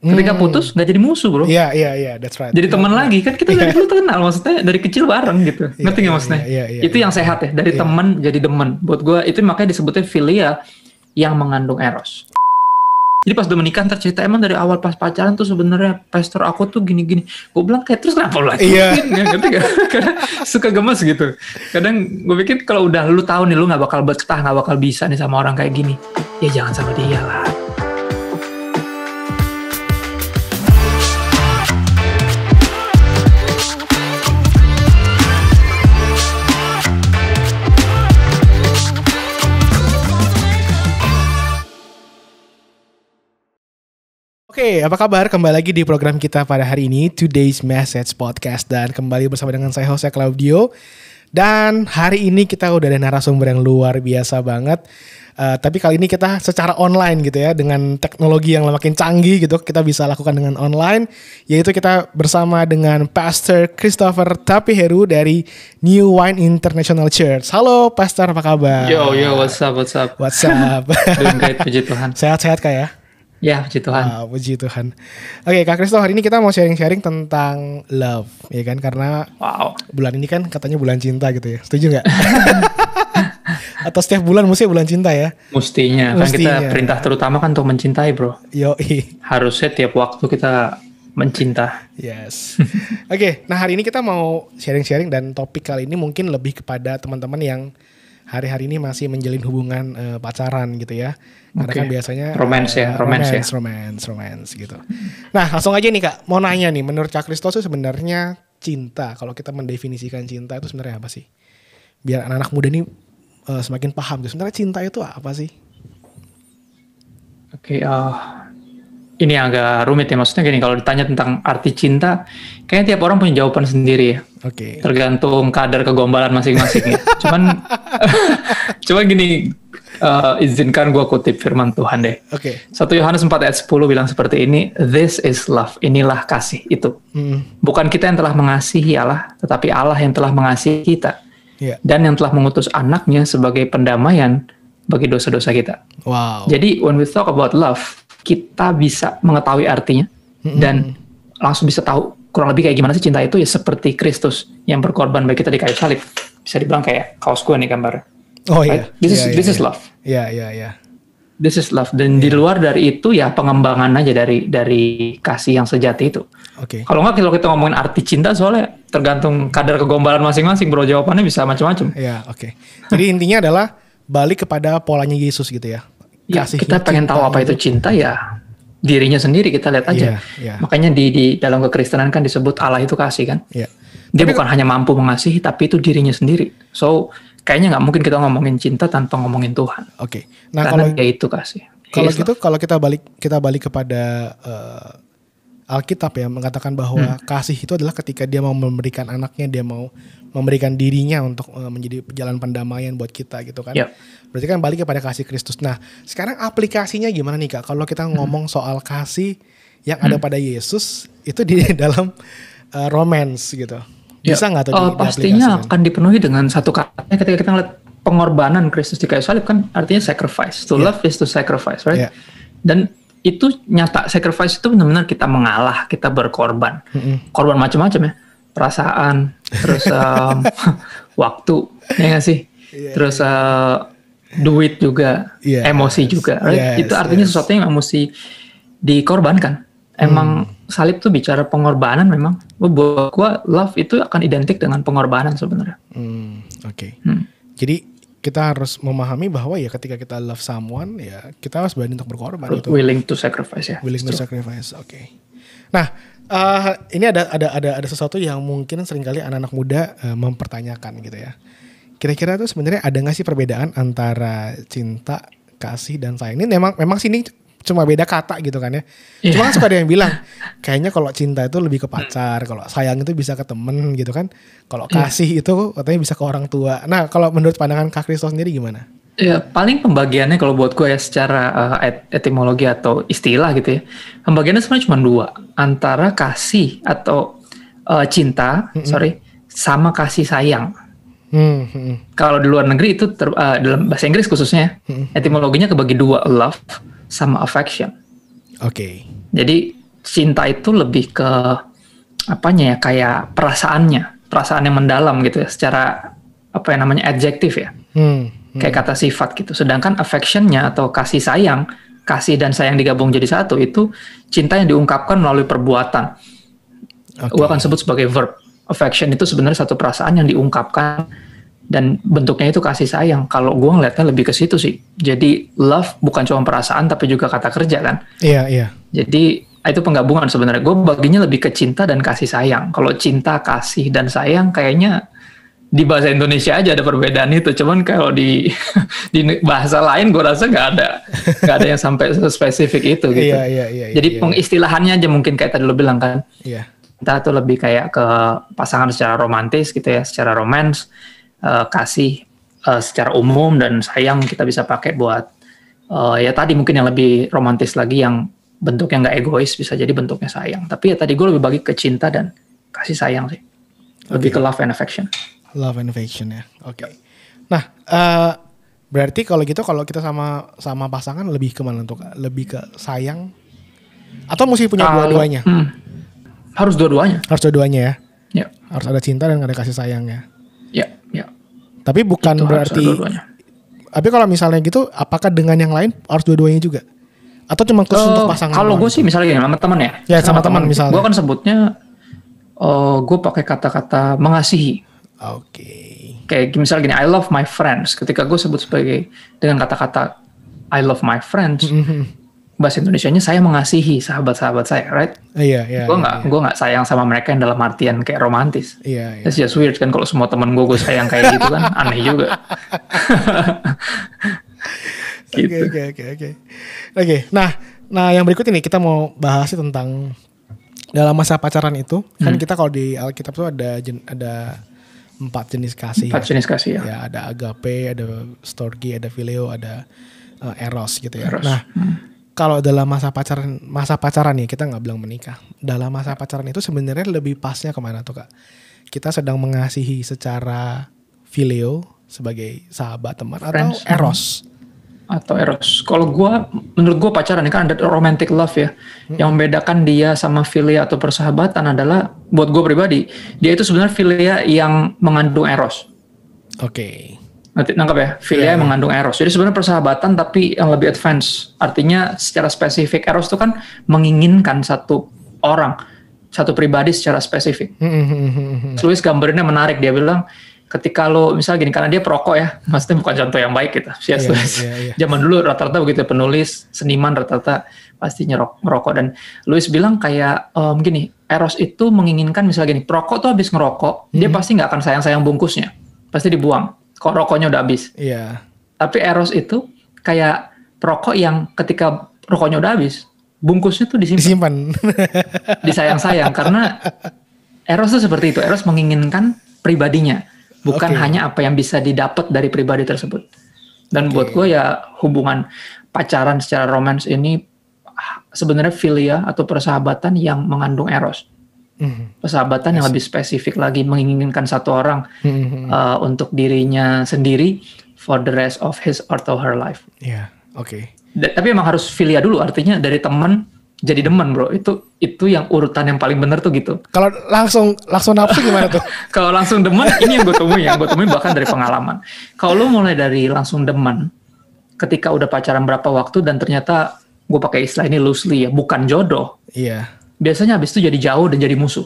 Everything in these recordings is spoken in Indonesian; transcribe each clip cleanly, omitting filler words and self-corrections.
Ketika putus nggak jadi musuh bro. Iya, that's right. Jadi teman lagi kan kita dari dulu kenal, maksudnya dari kecil bareng gitu. Ngerti nggak maksudnya? Itu yang sehat ya, dari teman jadi demen. Buat gue itu makanya disebutnya filia yang mengandung eros. Jadi pas udah menikah ntar cerita emang dari awal pas pacaran tuh sebenarnya pastor aku tuh gini-gini. Gue bilang kayak terus kenapa lagi? Ngerti gak? Kadang suka gemes gitu. Kadang gue pikir kalau udah lu tahu nih lu nggak bakal betah, nggak bakal bisa nih sama orang kayak gini, ya jangan sama dia lah. Oke, apa kabar? Kembali lagi di program kita pada hari ini, Today's Message Podcast. Dan kembali bersama dengan saya, Jose Claudio. Dan hari ini kita udah ada narasumber yang luar biasa banget. Tapi kali ini kita secara online gitu ya, dengan teknologi yang makin canggih gitu, kita bisa lakukan dengan online. Yaitu kita bersama dengan Pastor Christopher Tapiheru dari New Wine International Church. Halo Pastor, apa kabar? Yo, what's up? Doing great, puji Tuhan. Sehat-sehat Kak ya? Ya, puji Tuhan. Wow, puji Tuhan. Oke, Kak Kristo, hari ini kita mau sharing-sharing tentang love, ya kan? Karena bulan ini kan katanya bulan cinta gitu ya. Setuju nggak? Atau setiap bulan mesti bulan cinta ya? Mestinya. Kan kita perintah terutama kan untuk mencintai, bro. Yoi. Harusnya tiap waktu kita mencinta. Yes. Oke, nah hari ini kita mau sharing-sharing dan topik kali ini mungkin lebih kepada teman-teman yang hari-hari ini masih menjalin hubungan pacaran gitu ya. Karena kan biasanya romance gitu. Nah, langsung aja nih Kak, mau nanya nih, menurut Kak Kristo tuh sebenarnya cinta, kalau kita mendefinisikan cinta itu sebenarnya apa sih? Biar anak-anak muda nih semakin paham gitu. Sebenarnya cinta itu apa sih? Oke, ini agak rumit ya, maksudnya gini, kalau ditanya tentang arti cinta, kayaknya tiap orang punya jawaban sendiri ya. Oke. Tergantung kadar kegombalan masing-masing ya. Cuman gini, izinkan gue kutip firman Tuhan deh. Oke. 1 Yohanes 4 ayat 10 bilang seperti ini, this is love, inilah kasih itu. Bukan kita yang telah mengasihi Allah, tetapi Allah yang telah mengasihi kita. Yeah. Dan yang telah mengutus anaknya sebagai pendamaian bagi dosa-dosa kita. Wow. Jadi when we talk about love, kita bisa mengetahui artinya dan langsung bisa tahu kurang lebih kayak gimana sih cinta itu, ya seperti Kristus yang berkorban bagi kita di kayu salib. Bisa dibilang kayak kaos gue nih gambarnya. Oh iya. Right? This is love. Iya. This is love. Dan di luar dari itu ya pengembangan aja dari kasih yang sejati itu. Oke. Kalau nggak, kalau kita ngomongin arti cinta, soalnya tergantung kadar kegombalan masing-masing, bro. Jawabannya bisa macam-macam. Iya, oke. Jadi intinya adalah balik kepada polanya Yesus gitu ya. Ya, kita pengen tahu apa itu cinta, ya dirinya sendiri kita lihat aja. Makanya di dalam kekristenan kan disebut Allah itu kasih kan. Dia bukan hanya mampu mengasihi, tapi itu dirinya sendiri. So kayaknya nggak mungkin kita ngomongin cinta tanpa ngomongin Tuhan. Oke. Nah, karena dia itu kasih. Kalau gitu, kalau kita balik kepada Alkitab ya, mengatakan bahwa kasih itu adalah ketika dia mau memberikan anaknya, dia mau memberikan dirinya untuk menjadi jalan pendamaian buat kita gitu kan. Berarti kan balik kepada kasih Kristus. Nah, sekarang aplikasinya gimana nih Kak? Kalau kita ngomong soal kasih yang ada pada Yesus itu di dalam romance gitu. Bisa nggak tuh pastinya akan dipenuhi dengan satu kata ketika kita ngeliat pengorbanan Kristus di kayu salib, kan artinya sacrifice. To love is to sacrifice, right? Dan itu nyata, sacrifice itu benar-benar kita mengalah, kita berkorban. Korban macam-macam ya. Perasaan, terus waktu, ya nggak sih? Terus duit juga, emosi juga, right? Itu artinya sesuatu yang mesti dikorbankan. Emang salib tuh bicara pengorbanan memang. Buat gua love itu akan identik dengan pengorbanan sebenarnya. Oke. Jadi kita harus memahami bahwa ya ketika kita love someone, ya kita harus berani untuk berkorban. Willing to sacrifice ya. Willing to sacrifice, oke. Nah, ini ada sesuatu yang mungkin seringkali anak-anak muda mempertanyakan gitu ya. Kira-kira tuh sebenarnya ada nggak sih perbedaan antara cinta, kasih, dan sayang? Ini memang sini cuma beda kata gitu kan ya. Cuma kan suka ada yang bilang kayaknya kalau cinta itu lebih ke pacar, kalau sayang itu bisa ke temen gitu kan. Kalau kasih itu katanya bisa ke orang tua. Nah, kalau menurut pandangan Kak Kristo sendiri gimana? Ya, paling pembagiannya kalau buat gue ya secara etimologi atau istilah gitu ya. Pembagiannya sebenarnya cuma dua, antara kasih atau cinta, sama kasih sayang. Kalau di luar negeri itu dalam bahasa Inggris khususnya, etimologinya kebagi dua, love sama affection. Oke. Jadi cinta itu lebih ke apanya ya, kayak perasaan yang mendalam gitu ya, secara apa yang namanya adjektif ya, kayak kata sifat gitu. Sedangkan affectionnya atau kasih dan sayang digabung jadi satu, itu cinta yang diungkapkan melalui perbuatan. Gue akan sebut sebagai verb. Affection itu sebenarnya satu perasaan yang diungkapkan dan bentuknya itu kasih sayang. Kalau gue ngeliatnya lebih ke situ sih. Jadi love bukan cuma perasaan tapi juga kata kerja kan. Iya. Jadi itu penggabungan sebenarnya. Gue baginya lebih ke cinta dan kasih sayang. Kalau cinta, kasih, dan sayang kayaknya di bahasa Indonesia aja ada perbedaan itu. Cuman kalau di bahasa lain gue rasa nggak ada yang sampai spesifik itu gitu. Iya. Jadi pengistilahannya aja mungkin kayak tadi lo bilang kan. Iya. Cinta tuh lebih kayak ke pasangan secara romantis gitu ya, secara romance, kasih secara umum, dan sayang kita bisa pakai buat ya tadi mungkin yang lebih romantis lagi, yang bentuknya nggak egois, bisa jadi bentuknya sayang. Tapi ya tadi gue lebih bagi ke cinta dan kasih sayang sih, lebih ke love and affection. Love and affection ya, oke. Nah, berarti kalau gitu, kalau kita sama pasangan lebih kemana tuh Kak? Lebih ke sayang atau mesti punya dua-duanya? Harus dua-duanya. Harus dua-duanya ya. Ya. Harus ada cinta dan ada kasih sayang ya. Ya. Tapi bukan itu berarti. Tapi kalau misalnya gitu, apakah dengan yang lain harus dua-duanya juga? Atau cuma khusus untuk pasangan? Kalau gue sih misalnya sama teman ya. Ya sama teman misalnya. Gue kan sebutnya, gue pakai kata-kata mengasihi. Oke. Kayak misalnya gini, I love my friends. Ketika gue sebut sebagai dengan kata-kata I love my friends, bahasa Indonesianya saya mengasihi sahabat-sahabat saya, right? Iya. Gue nggak sayang sama mereka yang dalam artian kayak romantis. Iya. It's just weird kan kalau semua temen gue sayang kayak gitu kan, aneh juga. Gitu. Oke. Nah yang berikut ini kita mau bahas tentang dalam masa pacaran itu, kan kita kalau di Alkitab tuh ada 4 jenis kasih. 4 jenis kasih ya. Ya, ada agape, ada storge, ada phileo, ada eros gitu ya. Eros. Nah, kalau dalam masa pacaran nih, kita nggak bilang menikah. Dalam masa pacaran itu sebenarnya lebih pasnya kemana tuh Kak? Kita sedang mengasihi secara phileo sebagai sahabat, teman, Friends, atau eros? Atau eros. Kalau menurut gue pacaran ini kan ada romantic love ya. Yang membedakan dia sama philia atau persahabatan adalah, buat gue pribadi, dia itu sebenarnya philia yang mengandung eros. Oke. Nanti nangkap ya, philia yang mengandung eros. Jadi sebenarnya persahabatan tapi yang lebih advance. Artinya secara spesifik, eros itu kan menginginkan satu orang, satu pribadi secara spesifik. Luis gambarnya menarik, dia bilang ketika lo misalnya gini, karena dia perokok ya, maksudnya bukan contoh yang baik gitu. Zaman dulu rata-rata begitu, penulis, seniman rata-rata pasti ngerokok. Dan Luis bilang kayak gini, eros itu menginginkan misalnya gini, perokok tuh habis ngerokok, dia pasti nggak akan sayang-sayang bungkusnya, pasti dibuang. Kok rokoknya udah habis. Iya. Tapi eros itu kayak perokok yang ketika rokoknya udah habis, bungkusnya tuh disimpan. Disayang-sayang, karena eros tuh seperti itu. Eros menginginkan pribadinya, bukan hanya apa yang bisa didapat dari pribadi tersebut. Dan buat gue ya, hubungan pacaran secara romans ini sebenarnya philia atau persahabatan yang mengandung eros. Persahabatan yang lebih spesifik lagi, menginginkan satu orang untuk dirinya sendiri for the rest of his or her life. Iya, oke. Tapi emang harus philia dulu, artinya dari teman jadi demen, bro. Itu yang urutan yang paling benar tuh gitu. Kalau langsung nafsu gimana tuh? Kalau langsung demen, ini yang gue temuin bahkan dari pengalaman. Kalau lu mulai dari langsung demen, ketika udah pacaran berapa waktu dan ternyata gue pakai istilah ini loosely ya, bukan jodoh. Iya. Biasanya habis itu jadi jauh dan jadi musuh.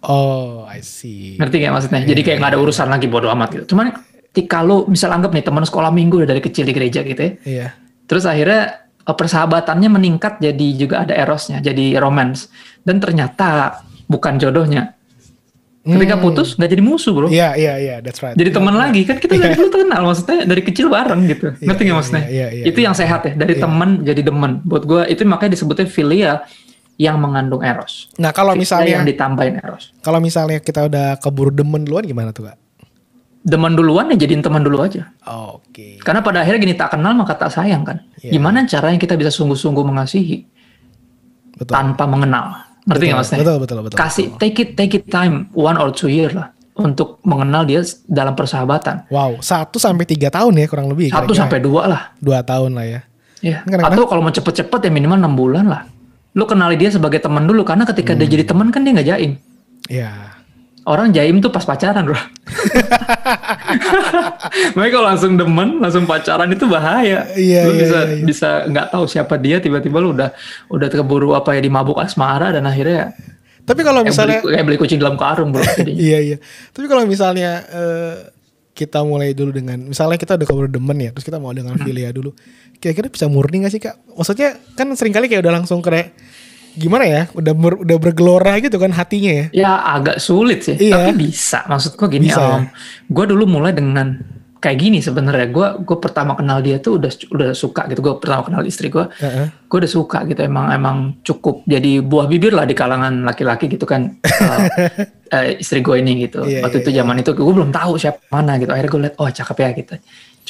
Oh, I see. Ngerti gak maksudnya? Jadi kayak nggak ada urusan lagi, bodo amat gitu. Cuman ketika lu misal anggap nih teman sekolah minggu udah dari kecil di gereja gitu ya. Iya. Terus akhirnya persahabatannya meningkat, jadi juga ada erosnya, jadi romance. Dan ternyata bukan jodohnya. Ketika putus nggak jadi musuh, bro. Iya, that's right. Jadi teman lagi, kan kita dari dulu kenal, maksudnya dari kecil bareng gitu. Ngerti nggak maksudnya? Itu yang sehat ya, dari teman jadi demen. Buat gue itu makanya disebutnya philia yang mengandung eros. Nah kalau misalnya yang ditambahin eros. Kalau misalnya kita udah keburu demen duluan gimana tuh Kak? Demen duluan ya jadiin teman dulu aja. Oke. Karena pada akhirnya gini, tak kenal maka tak sayang kan. Gimana caranya kita bisa sungguh-sungguh mengasihi tanpa mengenal? Ngerti nggak maksudnya? Betul. Kasih, take it time 1 or 2 years lah untuk mengenal dia dalam persahabatan. Wow, 1 sampai 3 tahun ya kurang lebih. 1 sampai 2 lah. 2 tahun lah ya. Atau kalau mau cepet-cepet ya minimal 6 bulan lah. lu kenali dia sebagai teman dulu, karena ketika dia jadi teman kan dia nggak jaim. Iya. Orang jaim tuh pas pacaran, bro. Makanya kalau langsung demen, langsung pacaran itu bahaya. Lu bisa nggak tahu siapa dia, tiba-tiba lu udah keburu dimabuk asmara dan akhirnya. Tapi kalau misalnya kayak beli kucing dalam karung, bro. Iya. Tapi kalau misalnya kita mulai dulu dengan, misalnya kita udah keburu demen ya, terus kita mau dengan filia dulu, kira-kira bisa murni nggak sih, Kak? Maksudnya kan seringkali kayak udah langsung kayak gimana ya, udah bergelora gitu kan hatinya ya. Ya agak sulit sih, tapi bisa. Maksud gue gini, gue dulu mulai dengan kayak gini sebenarnya. Gue pertama kenal dia tuh udah suka gitu. Gue pertama kenal istri gue, gue udah suka gitu. Emang cukup jadi buah bibir lah di kalangan laki-laki gitu kan. Istri gue ini gitu. Waktu itu zaman itu gue belum tahu siapa mana gitu. Akhirnya gue liat, oh cakep ya gitu.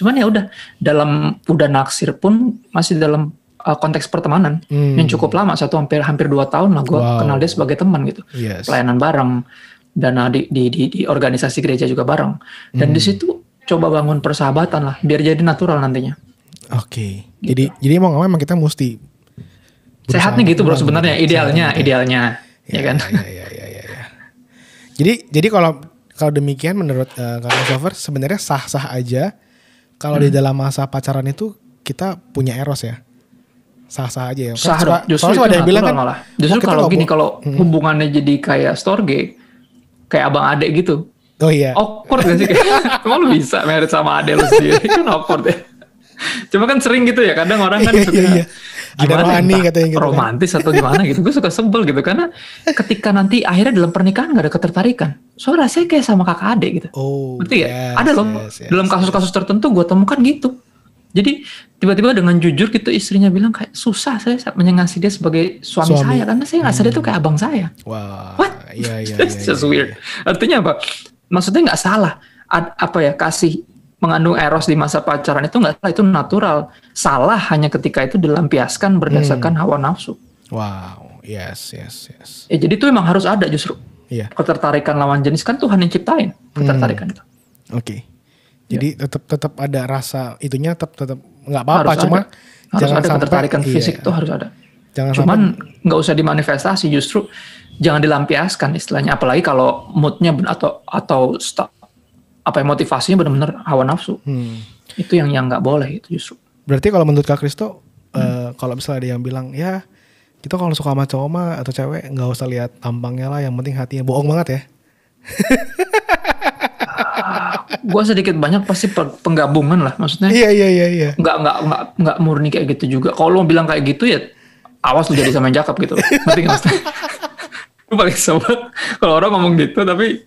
Cuman ya udah naksir pun masih dalam konteks pertemanan yang cukup lama, hampir 2 tahun lah gue kenal dia sebagai teman gitu. Pelayanan bareng dan di organisasi gereja juga bareng. Dan di situ coba bangun persahabatan lah biar jadi natural nantinya. Oke. Gitu. Jadi emang kita mesti sehatnya gitu, bro, sebenarnya idealnya ya kan. Iya. Jadi kalau demikian menurut Kak Christopher sebenarnya sah-sah aja kalau di dalam masa pacaran itu kita punya eros ya. Sah-sah aja ya. Sah dong. Justru ada yang bilang kan malah. Justru kalau gini, kalau hubungannya jadi kayak storge, kayak abang adek gitu. Oh iya. Awkward gak sih? Emang lu bisa married sama adek lu sendiri? Kan awkward ya. Cuma kan sering gitu ya. Kadang orang kan suka gimana katanya gitu, romantis atau gimana gitu. Gue suka sebel gitu. Karena ketika nanti akhirnya dalam pernikahan gak ada ketertarikan. Soalnya rasanya kayak sama kakak adek gitu. Berarti ya? Ada loh. Dalam kasus-kasus tertentu gue temukan gitu. Jadi tiba-tiba dengan jujur gitu istrinya bilang kayak susah saya mengasihi dia sebagai suami saya. Karena saya ngasih dia tuh kayak abang saya. Wow. What? Iya. That's just weird. Artinya apa? Maksudnya nggak salah, kasih mengandung eros di masa pacaran itu nggak salah, itu natural. Salah hanya ketika itu dilampiaskan berdasarkan hawa nafsu. Wow, yes. Ya jadi itu emang harus ada justru. Iya. Ketertarikan lawan jenis kan Tuhan yang ciptain ketertarikan itu. Oke. Jadi tetap ada rasa itunya, tetap nggak apa-apa, cuma harus jangan ada ketertarikan fisik itu harus ada. Cuman nggak usah dimanifestasi, justru jangan dilampiaskan istilahnya, apalagi kalau moodnya atau motivasinya benar-benar hawa nafsu. Itu yang nggak boleh itu justru. Berarti kalau menurut Kak Kristo, kalau misalnya ada yang bilang ya kita kalau suka sama cowok mah atau cewek nggak usah lihat tampangnya lah, yang penting hatinya, bohong banget ya. Gue sedikit banyak pasti penggabungan lah, maksudnya. Iya. Nggak murni kayak gitu juga. Kalau lo bilang kayak gitu ya awas lu jadi sama yang cakep gitu. Ngerti nggak maksudnya? Gue paling sebel kalau orang ngomong gitu tapi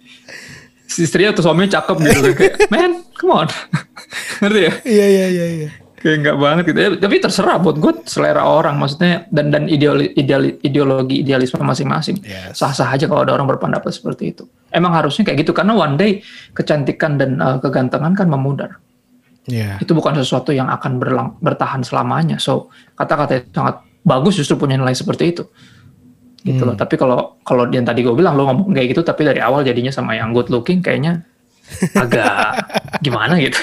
istrinya atau suaminya cakep gitu kayak man come on. Ngerti ya? Iya. Kayak nggak banget gitu ya. Tapi terserah buat gue, selera orang maksudnya, dan ideologi idealisme masing-masing. Sah-sah aja kalau ada orang berpendapat seperti itu. Emang harusnya kayak gitu karena one day kecantikan dan kegantengan kan memudar. Itu bukan sesuatu yang akan bertahan selamanya. So kata-kata itu sangat bagus justru punya nilai seperti itu. Gitu loh. Tapi kalau yang tadi gue bilang lo ngomong kayak gitu tapi dari awal jadinya sama yang good looking, kayaknya agak gimana gitu.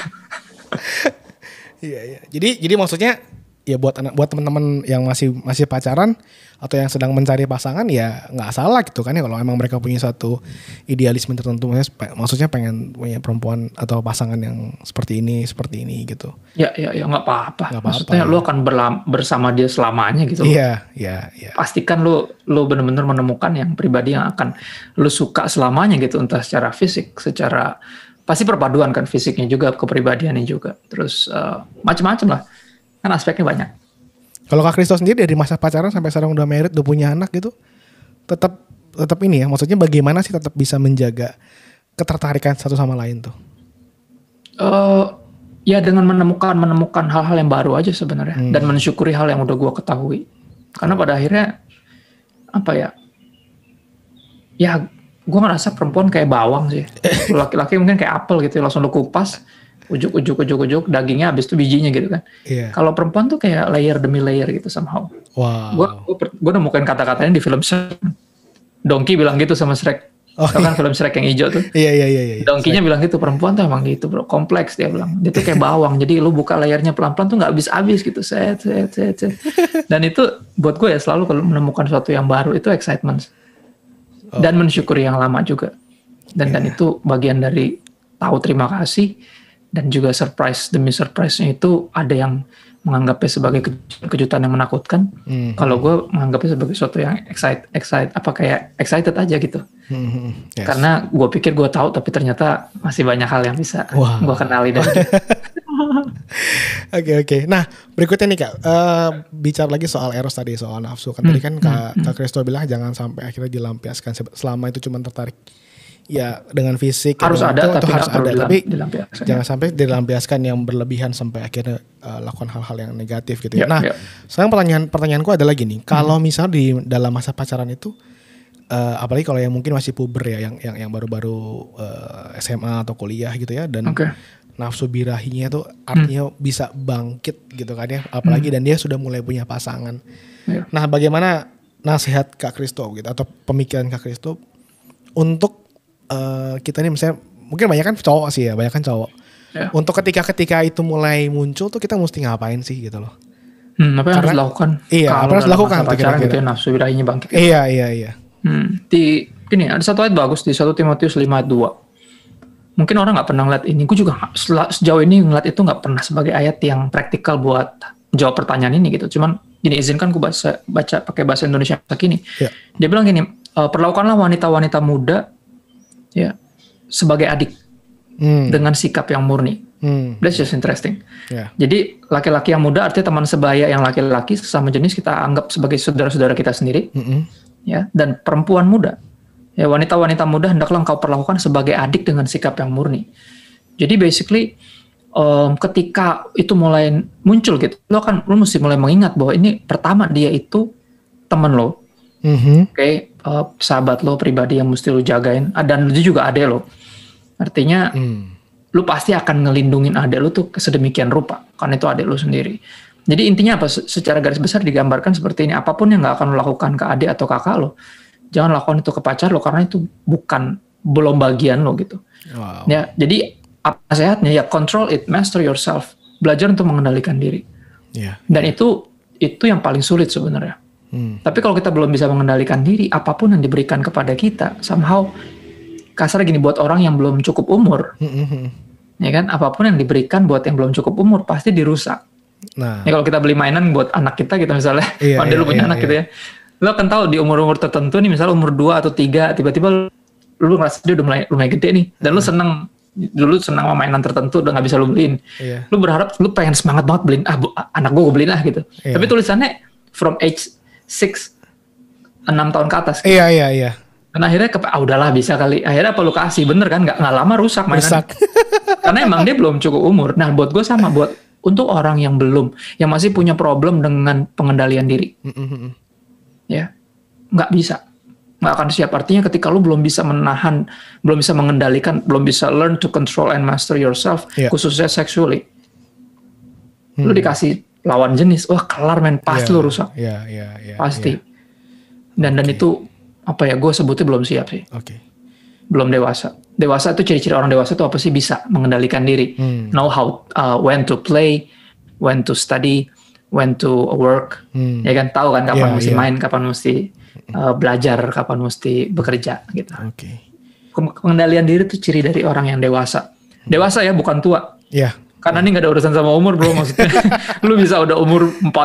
Iya. Jadi maksudnya ya buat teman-teman yang masih pacaran atau yang sedang mencari pasangan ya nggak salah gitu kan ya, kalau emang mereka punya satu idealisme tertentu, maksudnya pengen punya perempuan atau pasangan yang seperti ini gitu. Ya nggak apa-apa. Maksudnya lo akan bersama dia selamanya gitu. Iya. Pastikan lo benar-benar menemukan yang pribadi yang akan lo suka selamanya gitu, entah secara fisik, secara pasti perpaduan kan, fisiknya juga, kepribadiannya juga, terus macam-macam lah. Kan aspeknya banyak. Kalau Kak Kristo sendiri dari masa pacaran sampai sekarang udah married, udah punya anak gitu, tetap ini ya, maksudnya bagaimana sih tetap bisa menjaga ketertarikan satu sama lain tuh? Ya dengan menemukan hal-hal yang baru aja sebenarnya, dan mensyukuri hal yang udah gue ketahui. Karena pada akhirnya ya gue ngerasa perempuan kayak bawang sih, laki-laki mungkin kayak apel gitu, langsung lu kupas. Ujuk, dagingnya habis itu bijinya gitu kan. Kalau perempuan tuh kayak layer demi layer gitu somehow. Wow. Gue nemukan kata-katanya di film Shrek. Donkey bilang gitu sama Shrek. Tau kan film Shrek yang hijau tuh. Iya. Donkey-nya bilang gitu, perempuan tuh emang gitu bro, kompleks dia bilang. Dia tuh kayak bawang, jadi lu buka layarnya pelan-pelan tuh nggak habis-habis gitu. Set. Dan itu buat gue ya selalu kalau menemukan sesuatu yang baru itu excitement. Dan mensyukuri yang lama juga. Dan itu bagian dari tahu terima kasih dan juga surprise demi surprise-nya itu ada yang menganggapnya sebagai kejutan yang menakutkan. Kalau gue menganggapnya sebagai sesuatu yang excited aja gitu. Yes. Karena gue pikir gue tahu tapi ternyata masih banyak hal yang bisa gue kenali dari dia. Oke. Nah berikutnya nih Kak, bicara lagi soal eros tadi, soal nafsu kan tadi kan Kak Christo bilang jangan sampai akhirnya dilampiaskan selama itu cuma tertarik ya dengan fisik harus ada itu harus ada tapi jangan ya. sampai dilampiaskan yang berlebihan sampai akhirnya lakukan hal-hal yang negatif gitu ya. Nah sekarang pertanyaanku adalah gini, kalau misalnya di dalam masa pacaran itu apalagi kalau yang mungkin masih puber ya, yang baru-baru SMA atau kuliah gitu ya, dan nafsu birahinya tuh artinya bisa bangkit gitu kan ya, apalagi dan dia sudah mulai punya pasangan. Nah bagaimana nasihat Kak Christo gitu atau pemikiran Kak Christo untuk kita nih misalnya mungkin banyak kan cowok sih ya, banyak kan cowok. Untuk ketika itu mulai muncul tuh kita mesti ngapain sih gitu loh. Apa yang harus dilakukan? Iya, apa yang harus dilakukan pacaran gitu ya, nafsu birahinya bangkit. Iya. Gini, ada satu ayat bagus di 1 Timotius 5:2. Mungkin orang nggak pernah ngeliat ini. Gue juga sejauh ini ngeliat itu nggak pernah sebagai ayat yang praktikal buat jawab pertanyaan ini gitu. Cuman gini, izinkan gue baca pakai bahasa Indonesia kini. Dia bilang gini, perlakukanlah wanita-wanita muda ya sebagai adik dengan sikap yang murni. That's just interesting. Jadi laki-laki yang muda artinya teman sebaya yang laki-laki sesama jenis kita anggap sebagai saudara-saudara kita sendiri. Ya, dan perempuan muda ya, wanita-wanita muda hendaklah engkau perlakukan sebagai adik dengan sikap yang murni. Jadi basically ketika itu mulai muncul gitu, lo mesti mulai mengingat bahwa ini pertama dia itu teman lo. Sahabat lo pribadi yang mesti lo jagain, dan itu juga adek lo. Artinya lo pasti akan ngelindungin adek lo tuh sedemikian rupa, karena itu adek lo sendiri. Jadi intinya apa? Secara garis besar digambarkan seperti ini, apapun yang gak akan lo lakukan ke adik atau kakak lo, jangan lakukan itu ke pacar lo, karena itu belum bagian lo gitu. Ya, jadi apa nasihatnya ya, control it, master yourself, belajar untuk mengendalikan diri. Dan itu yang paling sulit sebenarnya. Tapi kalau kita belum bisa mengendalikan diri, apapun yang diberikan kepada kita, somehow kasar gini, buat orang yang belum cukup umur, ya kan, apapun yang diberikan buat yang belum cukup umur pasti dirusak. Nah, ya kalau kita beli mainan buat anak kita gitu misalnya, lu punya anak gitu ya, lo kan tahu di umur-umur tertentu nih, misalnya umur 2 atau 3, tiba-tiba lu ngerasa dia udah mulai gede nih, dan lu seneng, dulu senang sama mainan tertentu udah nggak bisa lu beliin, lu berharap, lu pengen semangat banget beliin, anak gue beliin lah gitu, tapi tulisannya from age 6 tahun ke atas. Gitu. Iya. Dan akhirnya udahlah bisa kali. Akhirnya apa lu kasih, bener kan? Nggak lama rusak mainan. Karena emang dia belum cukup umur. Nah buat gue sama, untuk orang yang masih punya problem dengan pengendalian diri, ya nggak bisa, nggak akan siap. Artinya ketika lu belum bisa menahan, belum bisa mengendalikan, belum bisa learn to control and master yourself, khususnya sexually, lu dikasih lawan jenis, wah kelar men, pasti lu rusak, pasti. Dan itu apa ya, gue sebutnya belum siap sih, belum dewasa. Dewasa itu ciri-ciri orang dewasa itu apa sih? Bisa mengendalikan diri, know how when to play, when to study, when to work, ya kan, tahu kan kapan mesti main, kapan mesti belajar, kapan mesti bekerja gitu. Pengendalian diri itu ciri dari orang yang dewasa. Dewasa ya, bukan tua. Karena ini gak ada urusan sama umur bro, maksudnya lu bisa udah umur 40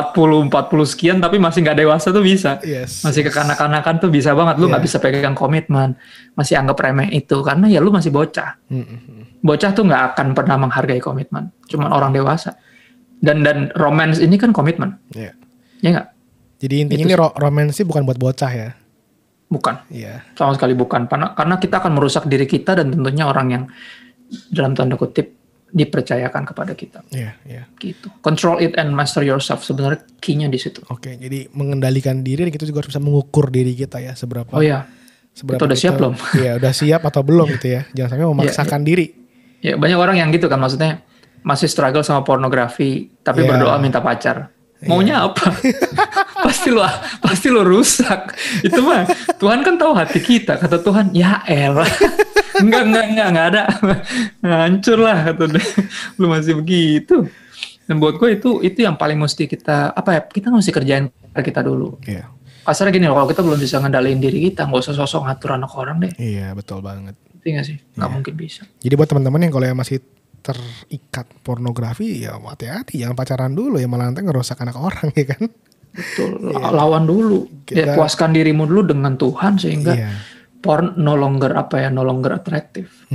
sekian tapi masih gak dewasa tuh bisa. Masih kekanak-kanakan tuh bisa banget, lu gak bisa pegang komitmen, masih anggap remeh itu, karena ya lu masih bocah. Bocah tuh gak akan pernah menghargai komitmen, cuman orang dewasa. Dan romance ini kan komitmen. Ya gak? Jadi intinya ini romance sih bukan buat bocah ya? Bukan, sama sekali bukan. Karena kita akan merusak diri kita dan tentunya orang yang dalam tanda kutip dipercayakan kepada kita. Gitu. Control it and master yourself, sebenarnya key-nya di situ. Jadi mengendalikan diri, dan kita juga harus bisa mengukur diri kita ya, seberapa. Seberapa itu udah siap belum? Iya, udah siap atau belum gitu ya. Jangan sampai memaksakan diri. Ya, banyak orang yang gitu kan, maksudnya masih struggle sama pornografi tapi berdoa minta pacar. Maunya apa? pasti lo rusak. Itu mah Tuhan kan tahu hati kita. Kata Tuhan, ya elah. Enggak ada. Hancur lah kata dia. Lu masih begitu. Dan buat gue itu yang paling mesti kita kita mesti kerjain kita dulu. Iya. Kasarnya gini loh, kalau kita belum bisa ngendaliin diri kita, nggak usah sosok ngatur anak orang deh. Iya, betul banget. Iya nggak sih? Nggak mungkin bisa. Jadi buat teman-teman yang kalau yang masih terikat pornografi, ya hati-hati, jangan pacaran dulu ya, malah nanti ngerusak anak orang ya kan. Betul, lawan dulu. Ya, puaskan dirimu dulu dengan Tuhan sehingga porn no longer atraktif.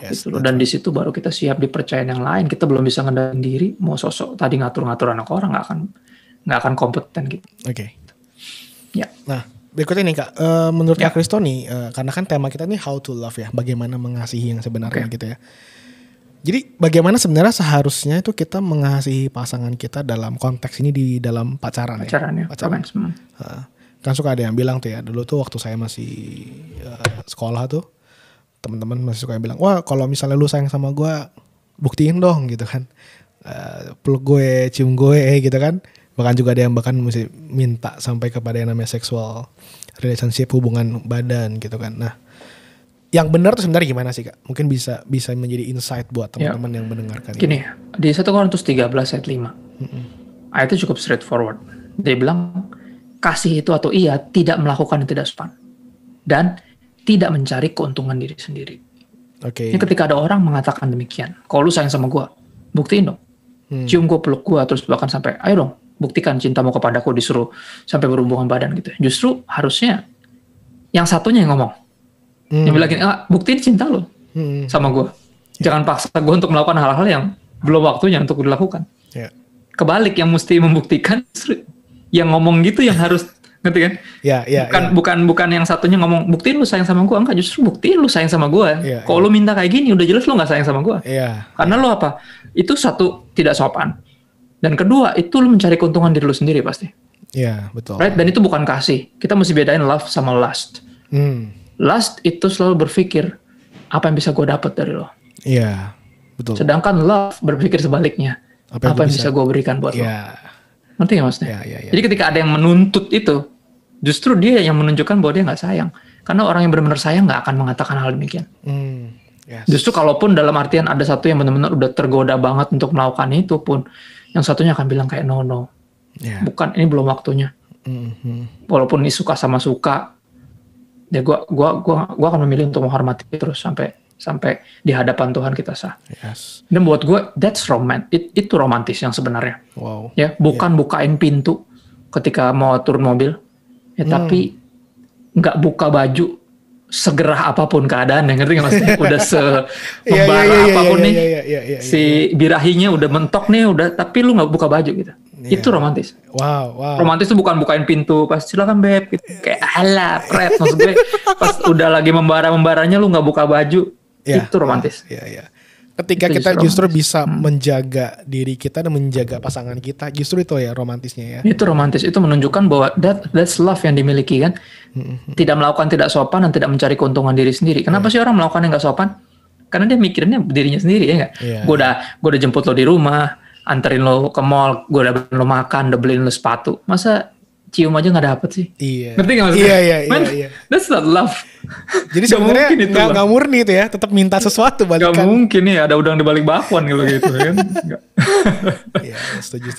Yes, gitu. Dan di situ baru kita siap dipercayain yang lain. Kita belum bisa ngendaliin diri, mau sosok tadi ngatur-ngatur anak orang nggak akan kompeten gitu. Oke. Ya. Nah, berikutnya nih Kak, menurut Kak Christo nih, karena kan tema kita nih how to love ya, bagaimana mengasihi yang sebenarnya gitu ya. Jadi bagaimana sebenarnya seharusnya itu kita mengasihi pasangan kita dalam konteks ini di dalam pacaran ya. Pacaran. Kan suka ada yang bilang tuh ya, dulu tuh waktu saya masih sekolah tuh, teman-teman masih suka yang bilang, wah kalau misalnya lu sayang sama gue, buktiin dong gitu kan. Peluk gue, cium gue gitu kan. Bahkan juga ada yang bahkan mesti minta sampai kepada yang namanya sexual relationship, hubungan badan gitu kan. Nah, yang benar tuh sebenarnya gimana sih Kak? Mungkin bisa menjadi insight buat teman-teman yang mendengarkan gini, di 1 Korintus 13 ayat 5. Ayat itu cukup straightforward. Dia bilang, kasih itu atau ia tidak melakukan yang tidak sopan. Dan tidak mencari keuntungan diri sendiri. Ini ketika ada orang mengatakan demikian, kalau lu sayang sama gue, buktiin dong. Cium gue, peluk gue, terus bahkan sampai, ayo dong, buktikan cintamu kepadaku, disuruh sampai berhubungan badan gitu. Justru harusnya yang satunya yang ngomong. Yang bilang gini, buktiin cinta lo sama gue. Jangan paksa gue untuk melakukan hal-hal yang belum waktunya untuk dilakukan. Kebalik, yang mesti membuktikan yang ngomong gitu yang harus, ngerti kan? Bukan yang satunya ngomong, buktiin lu sayang sama gue. Enggak, justru buktiin lu sayang sama gue. Kalau lu minta kayak gini, udah jelas lu gak sayang sama gue. Karena lu apa? Itu satu, tidak sopan. Dan kedua, itu lu mencari keuntungan diri lu sendiri pasti. Iya, betul. Right? Dan itu bukan kasih. Kita mesti bedain love sama lust. Lust itu selalu berpikir, apa yang bisa gue dapat dari lo. Iya, betul. Sedangkan love berpikir sebaliknya. Apa yang bisa gue berikan buat lo. Ngerti gak maksudnya? Jadi ketika ada yang menuntut itu, justru dia yang menunjukkan bahwa dia gak sayang. Karena orang yang benar-benar sayang gak akan mengatakan hal demikian. Justru kalaupun dalam artian ada satu yang benar-benar udah tergoda banget untuk melakukan itu pun, yang satunya akan bilang kayak no. Bukan, ini belum waktunya. Walaupun ini suka sama suka, ya gua akan memilih untuk menghormati terus sampai di hadapan Tuhan kita sah. Dan buat gue that's romantis. Itu romantis yang sebenarnya. Ya, bukan bukain pintu ketika mau turun mobil, ya tapi nggak buka baju segerah apapun keadaan, ngerti nggak maksudnya? Udah membara apapun nih, si birahinya udah mentok nih, tapi lu nggak buka baju gitu. Itu romantis. Romantis tuh bukan bukain pintu pas silakan beb gitu. Kayak alah pret, maksud gue pas udah lagi membaranya lu nggak buka baju. Itu romantis. Ketika itu kita justru bisa menjaga diri kita dan menjaga pasangan kita, justru itu ya romantisnya ya. Itu romantis, itu menunjukkan bahwa that's love yang dimiliki kan. Tidak melakukan tidak sopan dan tidak mencari keuntungan diri sendiri. Kenapa sih orang melakukan yang nggak sopan? Karena dia mikirinnya dirinya sendiri ya nggak. Gue udah jemput lo di rumah, anterin lo ke mall, gue udah beliin lo makan, udah beliin lo sepatu. Masa cium aja nggak dapet sih? Ngerti nggak maksudnya? Iya. That's not love. Jadi sebenarnya nggak murni itu ya, tetap minta sesuatu balikan. Gak mungkin nih ada udang di balik bakwan kalau gitu kan. Iya, setuju.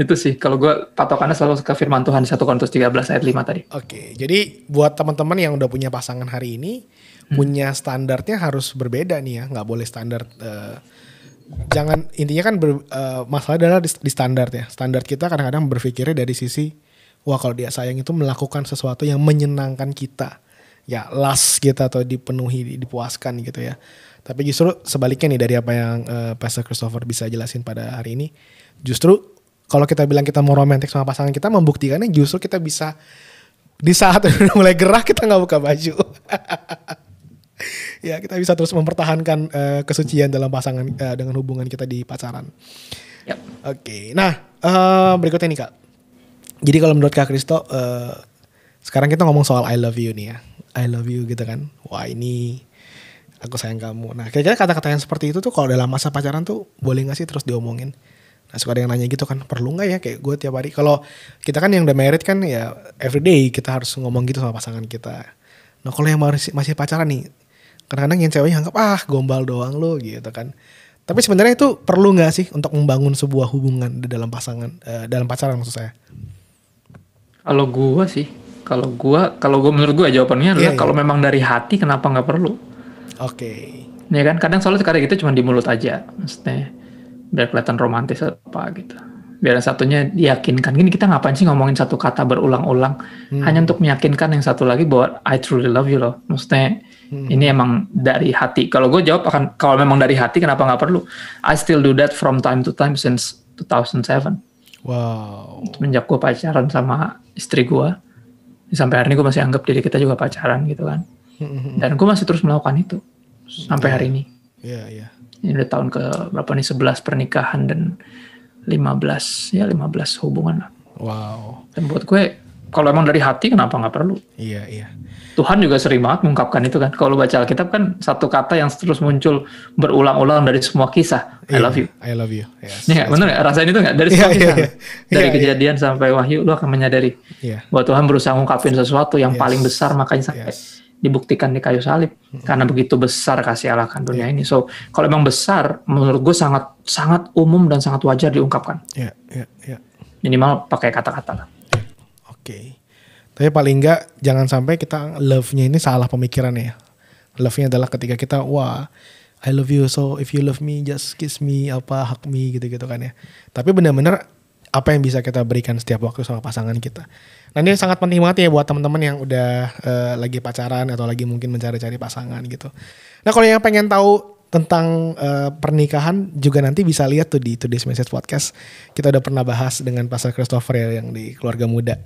Itu sih kalau gue patokannya selalu ke firman Tuhan 1 Korintus 13 ayat 5 tadi. Oke, jadi buat teman-teman yang udah punya pasangan hari ini, punya standarnya harus berbeda nih ya, nggak boleh standar. Jangan, intinya kan masalah adalah di standar ya. Standar kita kadang-kadang berpikirnya dari sisi, wah kalau dia sayang itu melakukan sesuatu yang menyenangkan kita. Ya last kita atau dipenuhi, dipuaskan gitu ya. Tapi justru sebaliknya nih dari apa yang Pastor Christopher bisa jelasin pada hari ini. Justru kalau kita bilang kita mau romantis sama pasangan kita, membuktikannya justru kita bisa di saat mulai gerah kita gak buka baju. Ya kita bisa terus mempertahankan kesucian dalam pasangan dengan hubungan kita di pacaran. Oke. Nah berikutnya nih Kak. Jadi kalau menurut Kak Christo, sekarang kita ngomong soal I love you nih ya. I love you gitu kan. Wah ini aku sayang kamu. Nah kira-kira kata-kata yang seperti itu tuh kalau dalam masa pacaran tuh boleh gak sih terus diomongin? Nah suka ada yang nanya gitu kan, perlu nggak ya kayak gue tiap hari. Kalau kita kan yang udah married kan ya everyday kita harus ngomong gitu sama pasangan kita. Nah kalau yang masih pacaran nih, kadang-kadang yang ceweknya anggap gombal doang lo gitu kan. Tapi sebenarnya itu perlu nggak sih untuk membangun sebuah hubungan di dalam dalam pacaran maksud saya? Kalau gue menurut gue jawabannya adalah kalau memang dari hati kenapa nggak perlu? Oke. Ya kan kadang soalnya sekali gitu cuma di mulut aja, maksudnya biar kelihatan romantis apa gitu. Biar yang satunya diyakinkan. Gini kita ngapain sih ngomongin satu kata berulang-ulang hanya untuk meyakinkan yang satu lagi bahwa I truly love you loh. Maksudnya ini emang dari hati. Kalau gue jawab akan kalau memang dari hati kenapa nggak perlu? I still do that from time to time since 2007. Wow. Semenjak gue pacaran sama istri gue, sampai hari ini gue masih anggap diri kita juga pacaran gitu kan. Dan gue masih terus melakukan itu sampai hari ini. Iya. Ini udah tahun ke berapa nih 11 pernikahan dan 15 hubungan lah. Wow. Dan buat gue kalau emang dari hati kenapa nggak perlu? Iya. Tuhan juga sering banget mengungkapkan itu kan. Kalau baca Alkitab kan satu kata yang terus muncul berulang-ulang dari semua kisah. I love you. I love you. Yes. Ya, bener nggak? Rasain itu nggak? Dari semua kisah. Dari kejadian sampai wahyu, lu akan menyadari bahwa Tuhan berusaha ngungkapin sesuatu yang paling besar, makanya sampai dibuktikan di kayu salib. Karena begitu besar kasih Allah akan dunia ini. So, kalau emang besar, menurut gue sangat umum dan sangat wajar diungkapkan. Iya. Minimal pakai kata-kata lah. Oke. Tapi paling enggak jangan sampai kita love-nya ini salah pemikirannya ya. Love-nya adalah ketika kita I love you, so if you love me just kiss me, hug me gitu-gitu kan ya. Tapi benar-benar apa yang bisa kita berikan setiap waktu sama pasangan kita. Nah ini sangat penting banget ya buat teman-teman yang udah lagi pacaran atau lagi mungkin mencari-cari pasangan gitu. Nah kalau yang pengen tahu tentang pernikahan juga nanti bisa lihat tuh di Today's Message Podcast. Kita udah pernah bahas dengan Pastor Christopher ya yang di keluarga muda.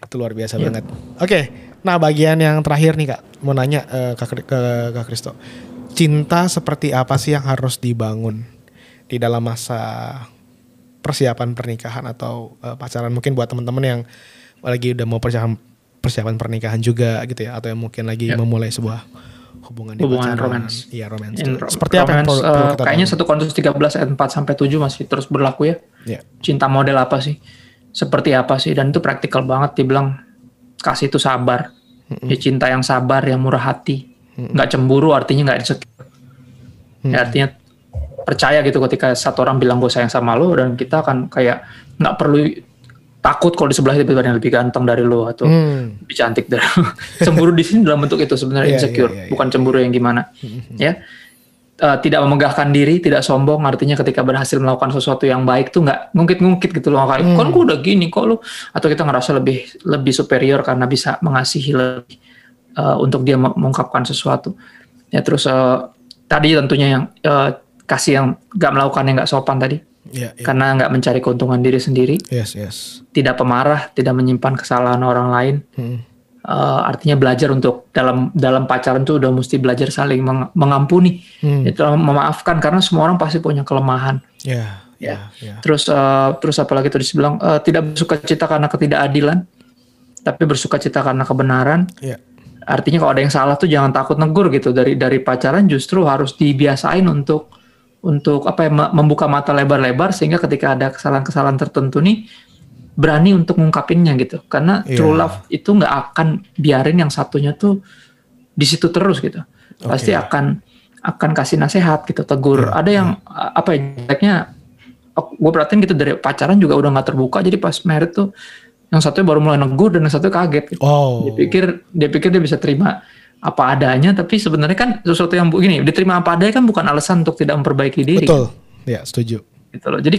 Itu luar biasa banget. Oke, nah bagian yang terakhir nih Kak. Mau nanya ke Kak Kristo. Cinta seperti apa sih yang harus dibangun di dalam masa persiapan pernikahan atau pacaran? Mungkin buat teman-teman yang lagi udah mau persiapan pernikahan juga gitu ya. Atau yang mungkin lagi memulai sebuah hubungan romance. Iya, romance. Seperti apa yang perlu kita kayaknya 1 Korintus 13 ayat 4 sampai 7 masih terus berlaku ya. Cinta model apa sih? Seperti apa sih? Dan itu praktikal banget dibilang kasih itu sabar. Ya, cinta yang sabar, yang murah hati. Nggak cemburu artinya nggak insecure. Ya, artinya percaya gitu ketika satu orang bilang gue sayang sama lo dan kita akan kayak nggak perlu takut kalau di sebelah tiba-tiba yang lebih ganteng dari lo atau lebih cantik dari lo. Cemburu di sini dalam bentuk itu sebenarnya insecure, bukan cemburu yang gimana. Ya, tidak memegahkan diri, tidak sombong. Artinya ketika berhasil melakukan sesuatu yang baik tuh nggak ngungkit-ngungkit gitu loh. Kan gue udah gini kok lo. Atau kita ngerasa lebih superior karena bisa mengasihi lebih untuk dia mengungkapkan sesuatu. Ya terus tadi tentunya yang kasih yang nggak melakukan yang nggak sopan tadi. Karena nggak mencari keuntungan diri sendiri, tidak pemarah, tidak menyimpan kesalahan orang lain. Artinya belajar untuk dalam pacaran tuh udah mesti belajar saling mengampuni, itu memaafkan karena semua orang pasti punya kelemahan. Terus apalagi tadi bilang tidak bersuka cita karena ketidakadilan, tapi bersuka cita karena kebenaran. Artinya kalau ada yang salah tuh jangan takut negur gitu dari pacaran, justru harus dibiasain untuk membuka mata lebar-lebar sehingga ketika ada kesalahan-kesalahan tertentu nih berani untuk ngungkapinnya gitu. Karena true love itu nggak akan biarin yang satunya tuh di situ terus gitu. Pasti akan kasih nasihat gitu, tegur. Ada yang jeleknya gue perhatiin gitu dari pacaran juga udah nggak terbuka, jadi pas married tuh yang satunya baru mulai negur dan yang satunya kaget gitu. Dia pikir dia bisa terima apa adanya, tapi sebenarnya kan sesuatu yang begini diterima apa adanya kan bukan alasan untuk tidak memperbaiki diri. Betul, ya setuju. Gitu loh. Jadi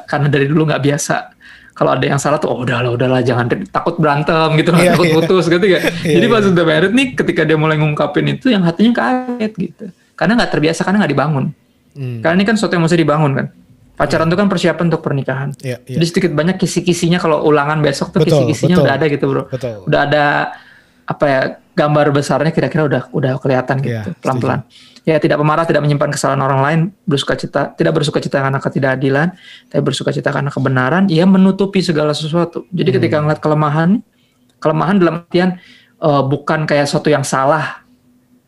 karena dari dulu nggak biasa, kalau ada yang salah tuh udahlah jangan takut berantem gitu, takut putus gitu ya. Jadi pas udah married nih, ketika dia mulai ngungkapin itu, yang hatinya kaget gitu, karena nggak terbiasa, karena nggak dibangun. Karena ini kan sesuatu yang mesti dibangun kan. Pacaran itu kan persiapan untuk pernikahan. Jadi sedikit banyak kisi-kisinya kalau ulangan besok tuh kisi-kisinya udah ada gitu bro. Udah ada gambar besarnya kira-kira udah kelihatan gitu pelan-pelan. Ya tidak pemarah, tidak menyimpan kesalahan orang lain, tidak bersuka cita karena ketidakadilan, tapi bersuka cita karena kebenaran. Ia menutupi segala sesuatu. Jadi ketika ngeliat kelemahan dalam artian bukan kayak sesuatu yang salah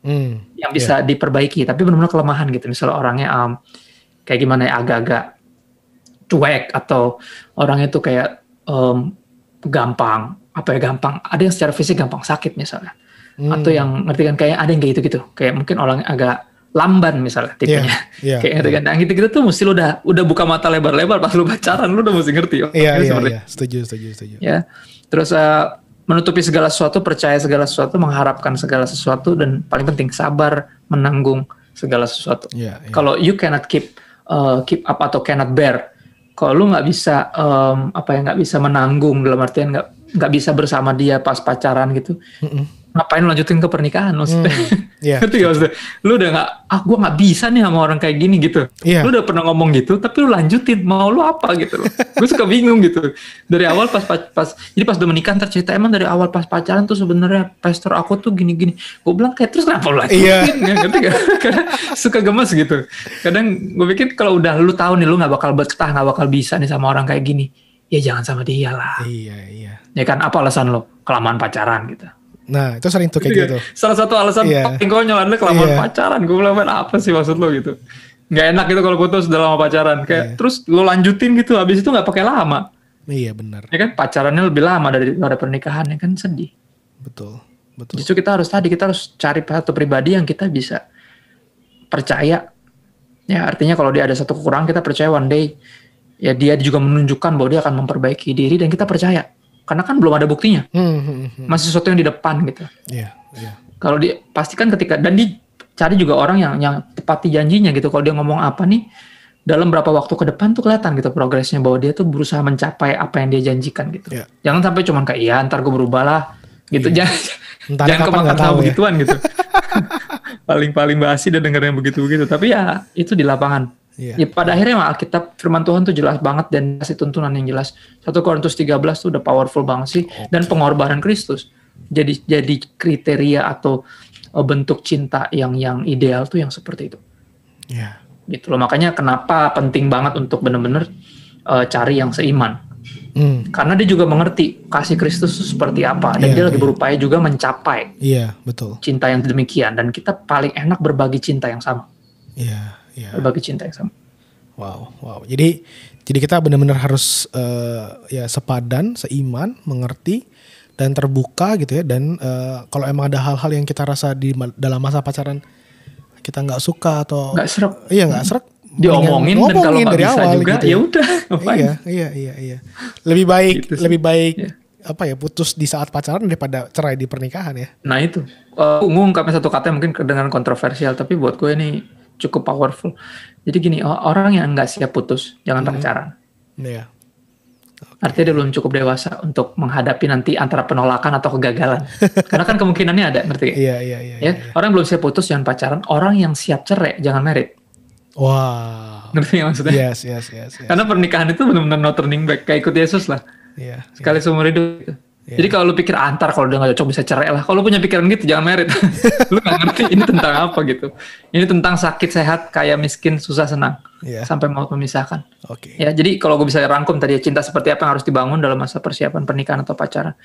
yang bisa diperbaiki, tapi benar-benar kelemahan gitu. Misalnya orangnya kayak gimana ya, agak-agak cuek atau orang itu kayak gampang ada yang secara fisik gampang sakit misalnya, atau yang ngerti kan, kayak ada yang kayak gitu kayak mungkin orang agak lamban misalnya tipenya, kayak gitu kan. Nah gitu tuh mesti lu udah buka mata lebar-lebar pas lu pacaran, lu udah mesti ngerti. Setuju. Ya, terus menutupi segala sesuatu, percaya segala sesuatu, mengharapkan segala sesuatu, dan paling penting sabar menanggung segala sesuatu. Kalau you cannot keep up atau cannot bear, kalau lu nggak bisa nggak bisa menanggung, dalam artian nggak bisa bersama dia pas pacaran gitu, ngapain lanjutin ke pernikahan maksudnya? Ngerti gak maksudnya? Lu udah nggak, gue nggak bisa nih sama orang kayak gini gitu. Lu udah pernah ngomong gitu, tapi lu lanjutin, mau lu apa gitu loh. Gue suka bingung gitu. Dari awal jadi pas udah menikah tercerita, emang dari awal pas pacaran tuh sebenarnya pastor aku tuh gini-gini. Gue bilang kayak, terus kenapa lu lanjutin? Ngerti gak? Kadang suka gemes gitu. Kadang gue pikir kalau udah lu tahu nih lu nggak bakal betah, nggak bakal bisa nih sama orang kayak gini, ya jangan sama dia lah. Ya kan, apa alasan lo? Kelamaan pacaran gitu. Nah itu sering tuh kayak gitu. Salah satu alasan paling konyol adalah kelamaan pacaran. Gue bilang, apa sih maksud lo gitu? Nggak enak gitu kalau putus udah lama pacaran. Kayak terus lo lanjutin gitu, habis itu nggak pakai lama. Iya benar. Ya kan, pacarannya lebih lama daripada pernikahannya, kan sedih. Betul. Justru kita harus cari satu pribadi yang kita bisa percaya. Ya artinya kalau dia ada satu kekurangan, kita percaya one day ya dia juga menunjukkan bahwa dia akan memperbaiki diri, dan kita percaya. Karena kan belum ada buktinya, masih sesuatu yang di depan gitu. Kalau dia pastikan dan dicari juga orang yang tepati janjinya gitu. Kalau dia ngomong apa nih, dalam berapa waktu ke depan tuh kelihatan gitu progresnya, bahwa dia tuh berusaha mencapai apa yang dia janjikan gitu. Jangan sampai cuman kayak ntar gue berubah lah gitu. Jangan kemakan sama begituan gitu. Paling basi dan dengerin begitu. Tapi ya itu di lapangan. Ya pada akhirnya Alkitab, firman Tuhan tuh jelas banget dan kasih tuntunan yang jelas. 1 Korintus 13 tuh udah powerful banget sih. Dan pengorbanan Kristus jadi kriteria atau bentuk cinta yang ideal tuh yang seperti itu. Gitu loh, makanya kenapa penting banget untuk benar-benar cari yang seiman. Karena dia juga mengerti kasih Kristus itu seperti apa, dan dia lagi berupaya juga mencapai cinta yang demikian, dan kita paling enak berbagi cinta yang sama. Berbagi cinta yang sama. Wow. Jadi kita benar-benar harus sepadan, seiman, mengerti dan terbuka gitu ya. Dan kalau emang ada hal-hal yang kita rasa dalam masa pacaran kita nggak suka atau nggak serak, nggak serak, diomongin dan kalau nggak bisa awal, juga gitu ya udah. Iya. Lebih baik putus di saat pacaran daripada cerai di pernikahan ya. Nah itu ngungkapin satu kata yang mungkin kedengaran kontroversial, tapi buat gue ini cukup powerful. Jadi gini, orang yang nggak siap putus jangan pacaran. Artinya dia belum cukup dewasa untuk menghadapi nanti antara penolakan atau kegagalan. Karena kan kemungkinannya ada, ngerti gak? Iya. Orang yang belum siap putus jangan pacaran. Orang yang siap cerai jangan married. Wow. Ngerti gak maksudnya? Yes. Karena pernikahan itu benar-benar no turning back, kayak ikut Yesus lah. Sekali seumur hidup gitu. Jadi kalau lu pikir antar kalau udah gak cocok bisa cerai lah. Kalau lu punya pikiran gitu jangan married. Lu gak ngerti ini tentang apa gitu. Ini tentang sakit sehat, kaya miskin, susah senang. Sampai maut memisahkan. Ya, jadi kalau gue bisa rangkum tadi, cinta seperti apa yang harus dibangun dalam masa persiapan pernikahan atau pacaran.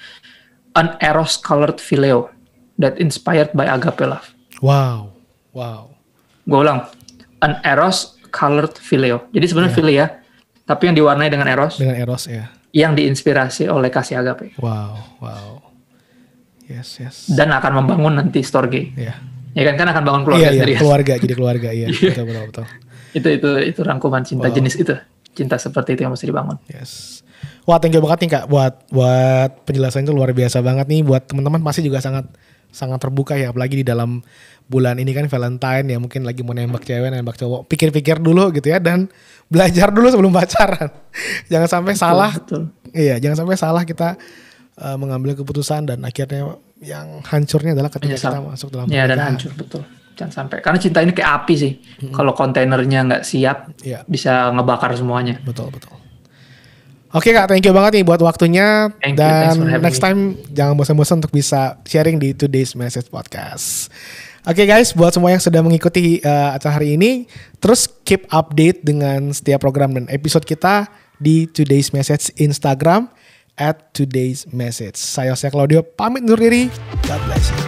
An eros colored phileo that inspired by agape love. Wow. Gue ulang. An eros colored phileo. Jadi sebenarnya philia, tapi yang diwarnai dengan eros. Dengan eros ya. Yang diinspirasi oleh kasih agape. Wow. Yes. Dan akan membangun nanti storge. Ya kan akan bangun keluarga sendiri. Jadi keluarga, iya. Betul. Itu rangkuman cinta jenis itu. Cinta seperti itu yang mesti dibangun. Yes. Wah, thank you banget nih Kak buat penjelasan itu luar biasa banget nih, buat teman-teman pasti juga sangat terbuka ya, apalagi di dalam bulan ini kan Valentine ya, mungkin lagi mau nembak cewek, nembak cowok, pikir-pikir dulu gitu ya, dan belajar dulu sebelum pacaran. Jangan sampai salah. Iya, jangan sampai salah kita mengambil keputusan dan akhirnya yang hancurnya adalah ketika kita masuk dalam pernikahan. Iya, dan hancur, betul. Jangan sampai. Karena cinta ini kayak api sih. Kalau kontainernya nggak siap, bisa ngebakar semuanya. Betul. Oke Kak, thank you banget nih buat waktunya. Dan next time jangan bosan-bosan untuk bisa sharing di Today's Message Podcast. Oke guys, buat semua yang sudah mengikuti acara hari ini, terus keep update dengan setiap program dan episode kita di Today's Message Instagram @today'smessage. Saya Claudio pamit undur diri. God bless you.